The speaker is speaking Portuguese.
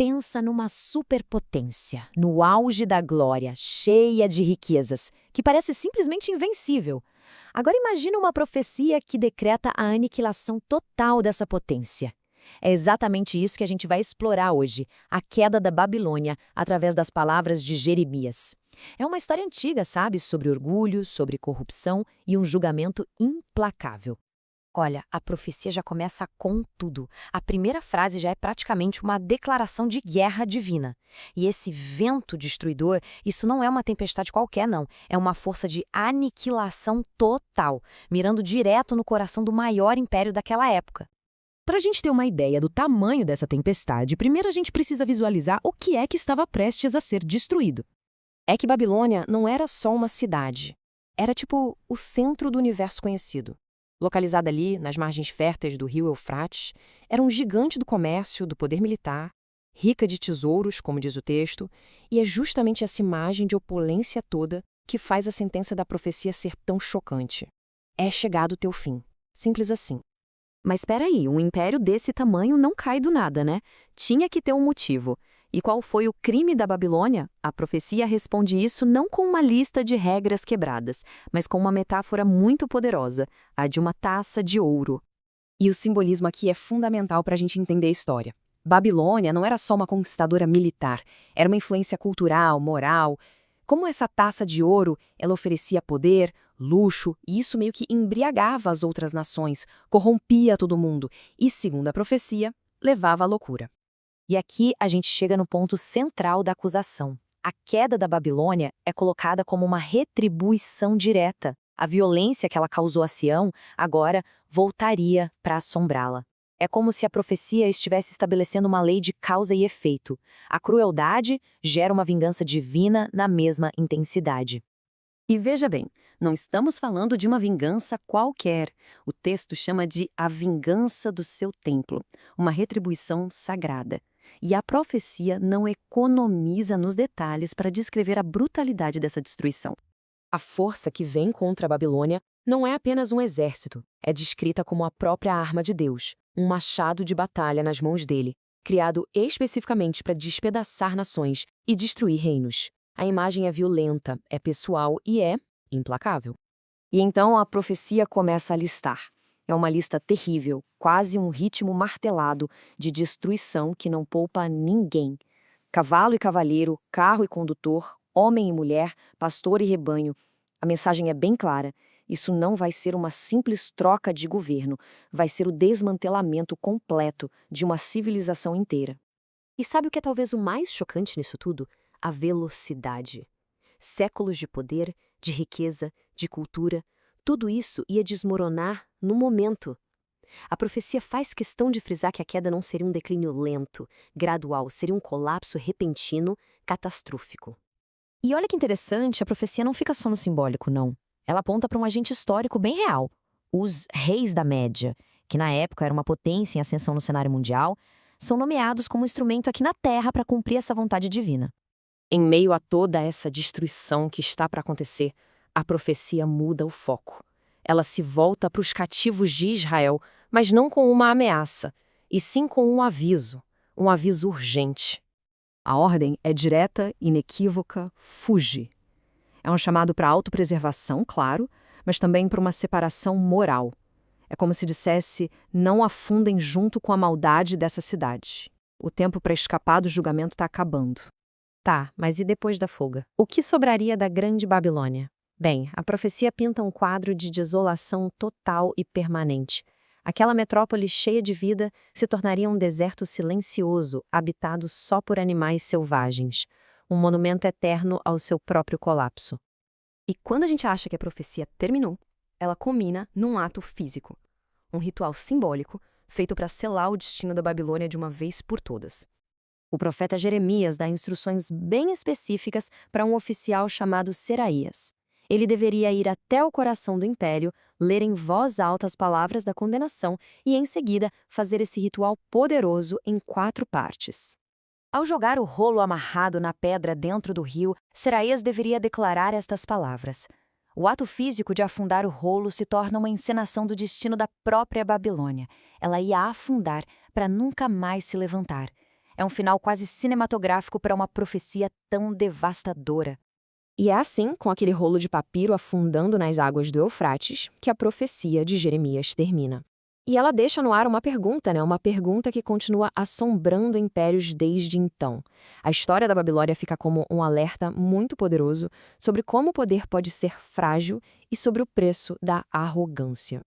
Pensa numa superpotência, no auge da glória, cheia de riquezas, que parece simplesmente invencível. Agora imagine uma profecia que decreta a aniquilação total dessa potência. É exatamente isso que a gente vai explorar hoje, a queda da Babilônia, através das palavras de Jeremias. É uma história antiga, sabe? Sobre orgulho, sobre corrupção e um julgamento implacável. Olha, a profecia já começa com tudo. A primeira frase já é praticamente uma declaração de guerra divina. E esse vento destruidor, isso não é uma tempestade qualquer, não. É uma força de aniquilação total, mirando direto no coração do maior império daquela época. Para a gente ter uma ideia do tamanho dessa tempestade, primeiro a gente precisa visualizar o que é que estava prestes a ser destruído. É que Babilônia não era só uma cidade. Era tipo o centro do universo conhecido. Localizada ali, nas margens férteis do rio Eufrates, era um gigante do comércio, do poder militar, rica de tesouros, como diz o texto, e é justamente essa imagem de opulência toda que faz a sentença da profecia ser tão chocante. É chegado o teu fim. Simples assim. Mas espera aí, um império desse tamanho não cai do nada, né? Tinha que ter um motivo. E qual foi o crime da Babilônia? A profecia responde isso não com uma lista de regras quebradas, mas com uma metáfora muito poderosa, a de uma taça de ouro. E o simbolismo aqui é fundamental para a gente entender a história. Babilônia não era só uma conquistadora militar, era uma influência cultural, moral. Como essa taça de ouro, ela oferecia poder, luxo, e isso meio que embriagava as outras nações, corrompia todo mundo e, segundo a profecia, levava à loucura. E aqui a gente chega no ponto central da acusação. A queda da Babilônia é colocada como uma retribuição direta. A violência que ela causou a Sião agora voltaria para assombrá-la. É como se a profecia estivesse estabelecendo uma lei de causa e efeito. A crueldade gera uma vingança divina na mesma intensidade. E veja bem, não estamos falando de uma vingança qualquer. O texto chama de a vingança do seu templo, uma retribuição sagrada. E a profecia não economiza nos detalhes para descrever a brutalidade dessa destruição. A força que vem contra a Babilônia não é apenas um exército, é descrita como a própria arma de Deus, um machado de batalha nas mãos dele, criado especificamente para despedaçar nações e destruir reinos. A imagem é violenta, é pessoal e é implacável. E então a profecia começa a listar. É uma lista terrível, quase um ritmo martelado de destruição que não poupa ninguém. Cavalo e cavaleiro, carro e condutor, homem e mulher, pastor e rebanho. A mensagem é bem clara. Isso não vai ser uma simples troca de governo, vai ser o desmantelamento completo de uma civilização inteira. E sabe o que é talvez o mais chocante nisso tudo? A velocidade. Séculos de poder, de riqueza, de cultura, tudo isso ia desmoronar no momento. A profecia faz questão de frisar que a queda não seria um declínio lento, gradual, seria um colapso repentino, catastrófico. E olha que interessante, a profecia não fica só no simbólico, não. Ela aponta para um agente histórico bem real. Os reis da Média, que na época era uma potência em ascensão no cenário mundial, são nomeados como instrumento aqui na Terra para cumprir essa vontade divina. Em meio a toda essa destruição que está para acontecer, a profecia muda o foco. Ela se volta para os cativos de Israel, mas não com uma ameaça, e sim com um aviso urgente. A ordem é direta, inequívoca, fuge. É um chamado para autopreservação, claro, mas também para uma separação moral. É como se dissesse, não afundem junto com a maldade dessa cidade. O tempo para escapar do julgamento está acabando. Tá, mas e depois da fuga? O que sobraria da Grande Babilônia? Bem, a profecia pinta um quadro de desolação total e permanente. Aquela metrópole cheia de vida se tornaria um deserto silencioso, habitado só por animais selvagens. Um monumento eterno ao seu próprio colapso. E quando a gente acha que a profecia terminou, ela culmina num ato físico. Um ritual simbólico feito para selar o destino da Babilônia de uma vez por todas. O profeta Jeremias dá instruções bem específicas para um oficial chamado Seraías. Ele deveria ir até o coração do império, ler em voz alta as palavras da condenação e, em seguida, fazer esse ritual poderoso em 4 partes. Ao jogar o rolo amarrado na pedra dentro do rio, Seraías deveria declarar estas palavras. O ato físico de afundar o rolo se torna uma encenação do destino da própria Babilônia. Ela ia afundar para nunca mais se levantar. É um final quase cinematográfico para uma profecia tão devastadora. E é assim, com aquele rolo de papiro afundando nas águas do Eufrates, que a profecia de Jeremias termina. E ela deixa no ar uma pergunta, né? Uma pergunta que continua assombrando impérios desde então. A história da Babilônia fica como um alerta muito poderoso sobre como o poder pode ser frágil e sobre o preço da arrogância.